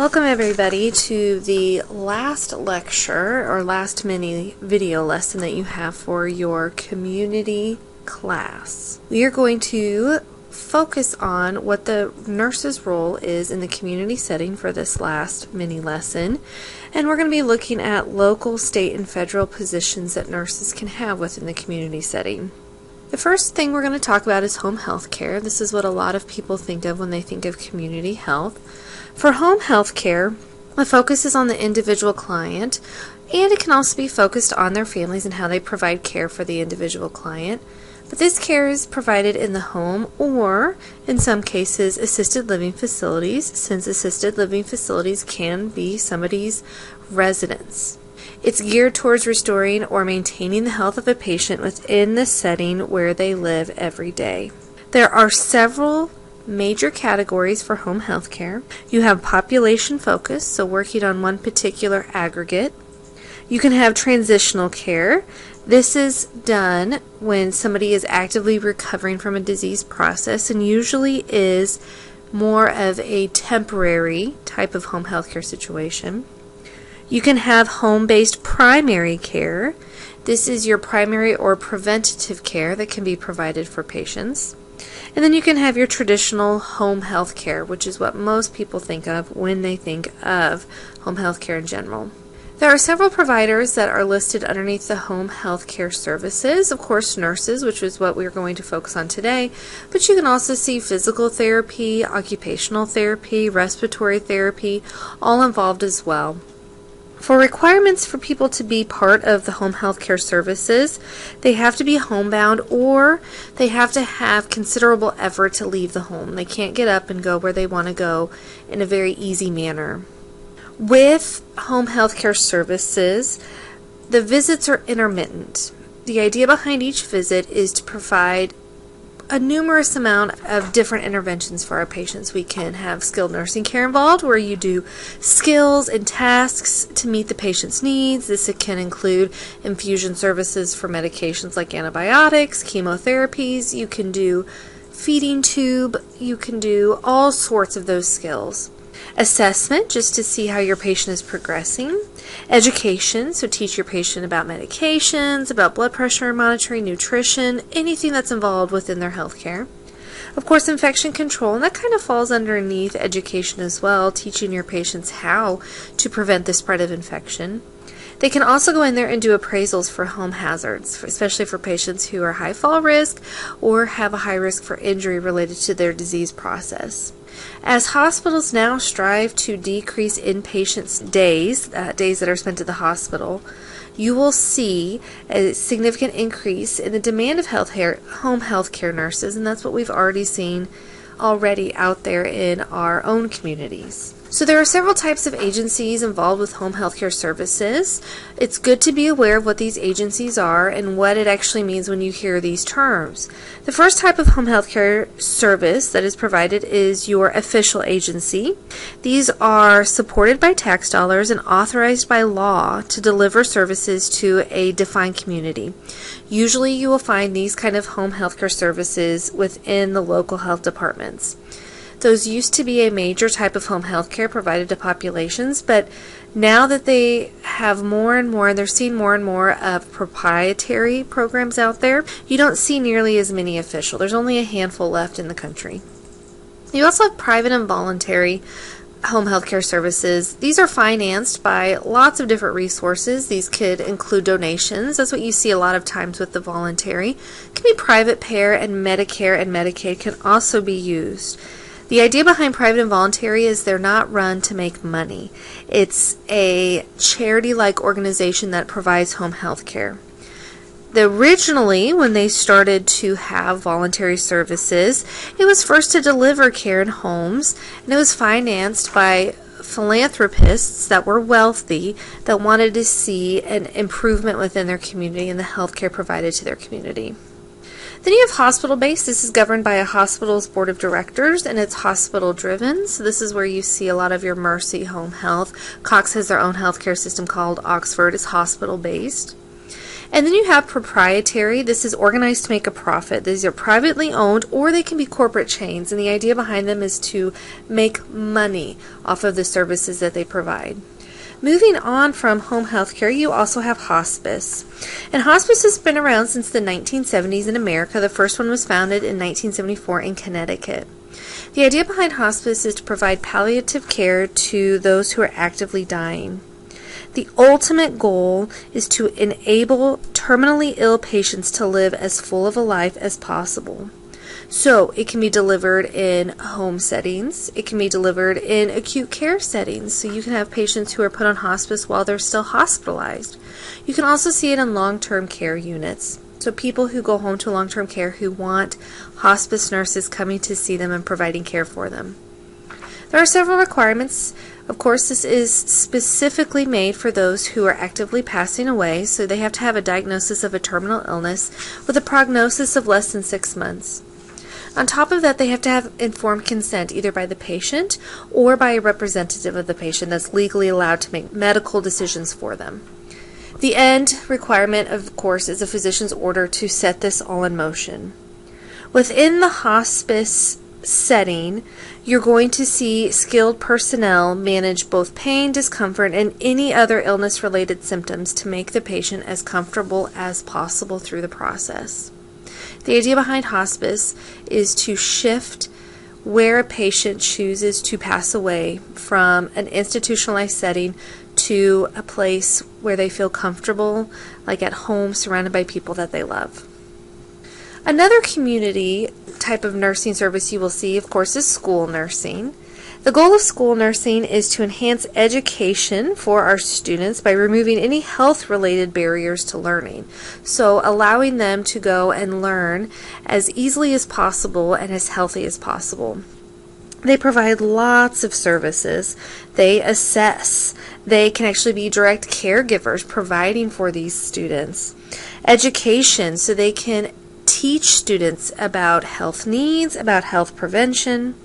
Welcome everybody to the last lecture or last mini video lesson that you have for your community class. We are going to focus on what the nurse's role is in the community setting for this last mini lesson, and we're going to be looking at local, state, and federal positions that nurses can have within the community setting. The first thing we're going to talk about is home health care. This is what a lot of people think of when they think of community health. For home health care, the focus is on the individual client, and it can also be focused on their families and how they provide care for the individual client. But this care is provided in the home or, in some cases, assisted living facilities, since assisted living facilities can be somebody's residence. It's geared towards restoring or maintaining the health of a patient within the setting where they live every day. There are several major categories for home health care. You have population focus, so working on one particular aggregate. You can have transitional care. This is done when somebody is actively recovering from a disease process and usually is more of a temporary type of home health care situation. You can have home-based primary care. This is your primary or preventative care that can be provided for patients. And then you can have your traditional home health care, which is what most people think of when they think of home health care in general. There are several providers that are listed underneath the home health care services. Of course, nurses, which is what we're going to focus on today, but you can also see physical therapy, occupational therapy, respiratory therapy, all involved as well. For requirements for people to be part of the home health care services, they have to be homebound or they have to have considerable effort to leave the home. They can't get up and go where they want to go in a very easy manner. With home health care services, the visits are intermittent. The idea behind each visit is to provide a numerous amount of different interventions for our patients. We can have skilled nursing care involved where you do skills and tasks to meet the patient's needs. This can include infusion services for medications like antibiotics, chemotherapies. You can do feeding tube. You can do all sorts of those skills. Assessment, just to see how your patient is progressing. Education, so teach your patient about medications, about blood pressure monitoring, nutrition, anything that's involved within their health care. Of course, infection control, and that kind of falls underneath education as well, teaching your patients how to prevent the spread of infection. They can also go in there and do appraisals for home hazards, especially for patients who are high fall risk or have a high risk for injury related to their disease process. As hospitals now strive to decrease inpatients' days that are spent at the hospital, you will see a significant increase in the demand of home health care nurses, and that's what we've already seen out there in our own communities. So there are several types of agencies involved with home health care services. It's good to be aware of what these agencies are and what it actually means when you hear these terms. The first type of home health care service that is provided is your official agency. These are supported by tax dollars and authorized by law to deliver services to a defined community. Usually you will find these kind of home health care services within the local health departments. Those used to be a major type of home health care provided to populations, but now that they have more and more, they're seeing more and more of proprietary programs out there, you don't see nearly as many official. There's only a handful left in the country. You also have private and voluntary home health care services. These are financed by lots of different resources. These could include donations. That's what you see a lot of times with the voluntary. It can be private payer, and Medicare and Medicaid can also be used. The idea behind private and voluntary is they're not run to make money. It's a charity-like organization that provides home health care. Originally, when they started to have voluntary services, it was first to deliver care in homes, and it was financed by philanthropists that were wealthy that wanted to see an improvement within their community and the health care provided to their community. Then you have hospital-based. This is governed by a hospital's board of directors, and it's hospital-driven. So this is where you see a lot of your Mercy Home Health. Cox has their own healthcare system called Oxford. It's hospital-based. And then you have proprietary. This is organized to make a profit. These are privately owned, or they can be corporate chains, and the idea behind them is to make money off of the services that they provide. Moving on from home health care, you also have hospice. And hospice has been around since the 1970s in America. The first one was founded in 1974 in Connecticut. The idea behind hospice is to provide palliative care to those who are actively dying. The ultimate goal is to enable terminally ill patients to live as full of a life as possible. So it can be delivered in home settings. It can be delivered in acute care settings. So you can have patients who are put on hospice while they're still hospitalized. You can also see it in long-term care units. So people who go home to long-term care who want hospice nurses coming to see them and providing care for them. There are several requirements. Of course, this is specifically made for those who are actively passing away, so they have to have a diagnosis of a terminal illness with a prognosis of less than 6 months. On top of that, they have to have informed consent either by the patient or by a representative of the patient that's legally allowed to make medical decisions for them. The end requirement, of course, is a physician's order to set this all in motion. Within the hospice setting, you're going to see skilled personnel manage both pain, discomfort, and any other illness-related symptoms to make the patient as comfortable as possible through the process. The idea behind hospice is to shift where a patient chooses to pass away from an institutionalized setting to a place where they feel comfortable, like at home, surrounded by people that they love. Another community type of nursing service you will see, of course, is school nursing. The goal of school nursing is to enhance education for our students by removing any health-related barriers to learning. So allowing them to go and learn as easily as possible and as healthy as possible. They provide lots of services. They assess. They can actually be direct caregivers providing for these students. Education, so they can teach students about health needs, about health prevention.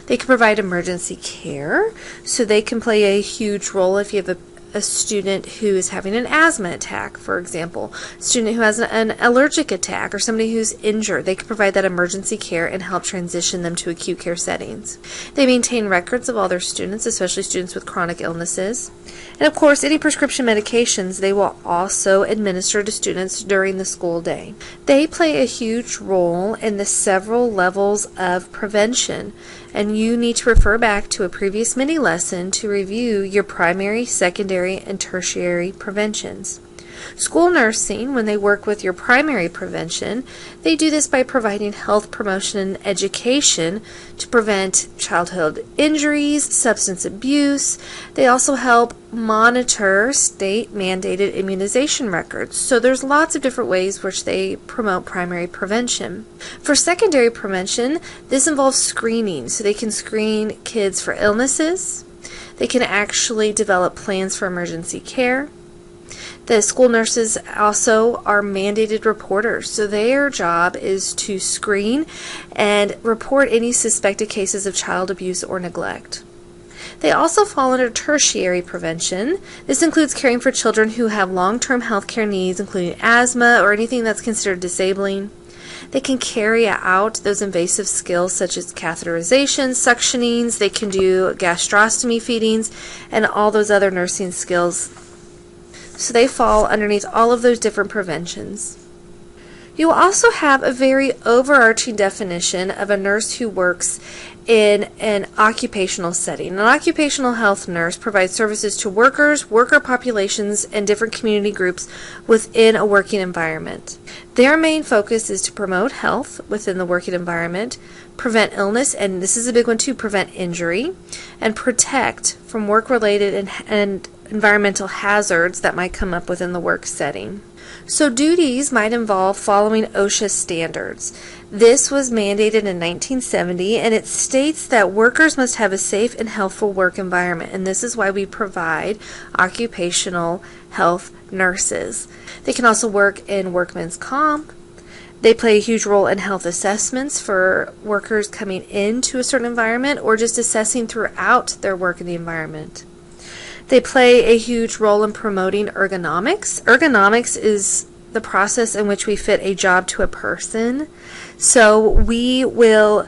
They can provide emergency care, so they can play a huge role if you have a student who is having an asthma attack, for example, a student who has an allergic attack, or somebody who's injured. They can provide that emergency care and help transition them to acute care settings. They maintain records of all their students, especially students with chronic illnesses. And of course, any prescription medications they will also administer to students during the school day. They play a huge role in the several levels of prevention, and you need to refer back to a previous mini lesson to review your primary, secondary, and tertiary preventions. School nursing, when they work with your primary prevention, they do this by providing health promotion and education to prevent childhood injuries, substance abuse. They also help monitor state-mandated immunization records. So there's lots of different ways which they promote primary prevention. For secondary prevention, this involves screening. So they can screen kids for illnesses. They can actually develop plans for emergency care. The school nurses also are mandated reporters, so their job is to screen and report any suspected cases of child abuse or neglect. They also fall under tertiary prevention. This includes caring for children who have long-term health care needs, including asthma or anything that's considered disabling. They can carry out those invasive skills such as catheterization, suctionings. They can do gastrostomy feedings and all those other nursing skills. So they fall underneath all of those different preventions. You will also have a very overarching definition of a nurse who works in an occupational setting. An occupational health nurse provides services to workers, worker populations, and different community groups within a working environment. Their main focus is to promote health within the working environment, prevent illness, and this is a big one too, prevent injury, and protect from work-related and environmental hazards that might come up within the work setting. So duties might involve following OSHA standards. This was mandated in 1970, and it states that workers must have a safe and healthful work environment, and this is why we provide occupational health nurses. They can also work in workman's comp. They play a huge role in health assessments for workers coming into a certain environment or just assessing throughout their work in the environment. They play a huge role in promoting ergonomics. Ergonomics is the process in which we fit a job to a person. So we will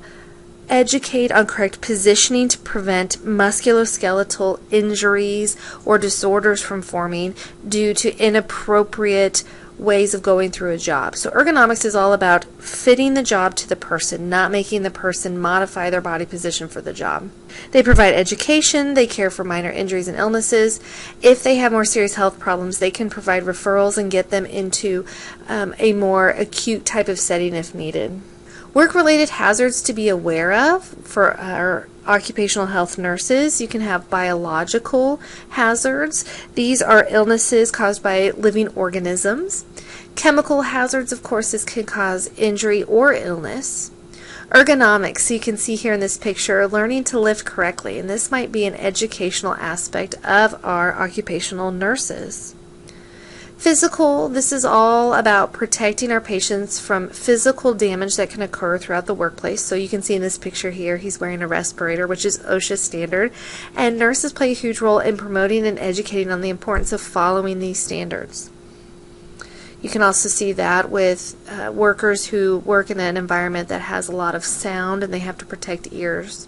educate on correct positioning to prevent musculoskeletal injuries or disorders from forming due to inappropriate ways of going through a job. So ergonomics is all about fitting the job to the person, not making the person modify their body position for the job. They provide education, they care for minor injuries and illnesses. If they have more serious health problems, they can provide referrals and get them into a more acute type of setting if needed. Work-related hazards to be aware of for our occupational health nurses. You can have biological hazards. These are illnesses caused by living organisms. Chemical hazards, of course, this can cause injury or illness. Ergonomics, so you can see here in this picture, learning to lift correctly, and this might be an educational aspect of our occupational nurses. Physical, this is all about protecting our patients from physical damage that can occur throughout the workplace. So you can see in this picture here, he's wearing a respirator, which is OSHA standard, and nurses play a huge role in promoting and educating on the importance of following these standards. You can also see that with workers who work in an environment that has a lot of sound and they have to protect ears.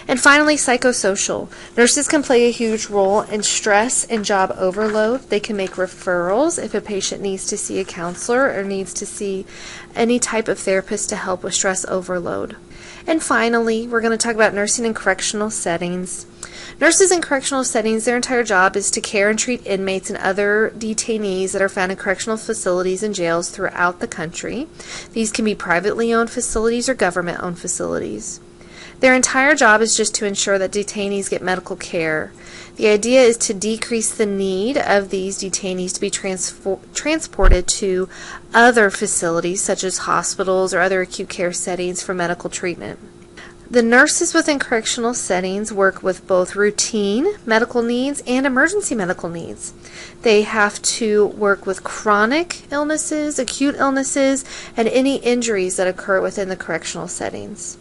And finally, psychosocial. Nurses can play a huge role in stress and job overload. They can make referrals if a patient needs to see a counselor or needs to see any type of therapist to help with stress overload. And finally, we're going to talk about nursing in correctional settings. Nurses in correctional settings, their entire job is to care and treat inmates and other detainees that are found in correctional facilities and jails throughout the country. These can be privately owned facilities or government-owned facilities. Their entire job is just to ensure that detainees get medical care. The idea is to decrease the need of these detainees to be transported to other facilities such as hospitals or other acute care settings for medical treatment. The nurses within correctional settings work with both routine medical needs and emergency medical needs. They have to work with chronic illnesses, acute illnesses, and any injuries that occur within the correctional settings.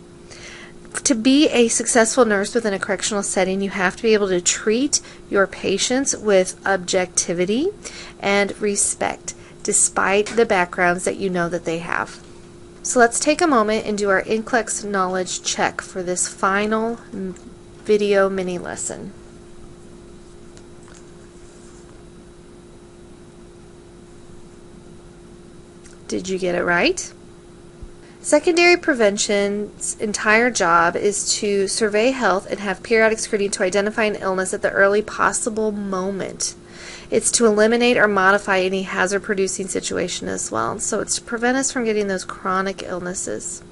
To be a successful nurse within a correctional setting, you have to be able to treat your patients with objectivity and respect, despite the backgrounds that you know that they have. So let's take a moment and do our NCLEX knowledge check for this final video mini lesson. Did you get it right? Secondary prevention's entire job is to survey health and have periodic screening to identify an illness at the early possible moment. It's to eliminate or modify any hazard-producing situation as well. So it's to prevent us from getting those chronic illnesses.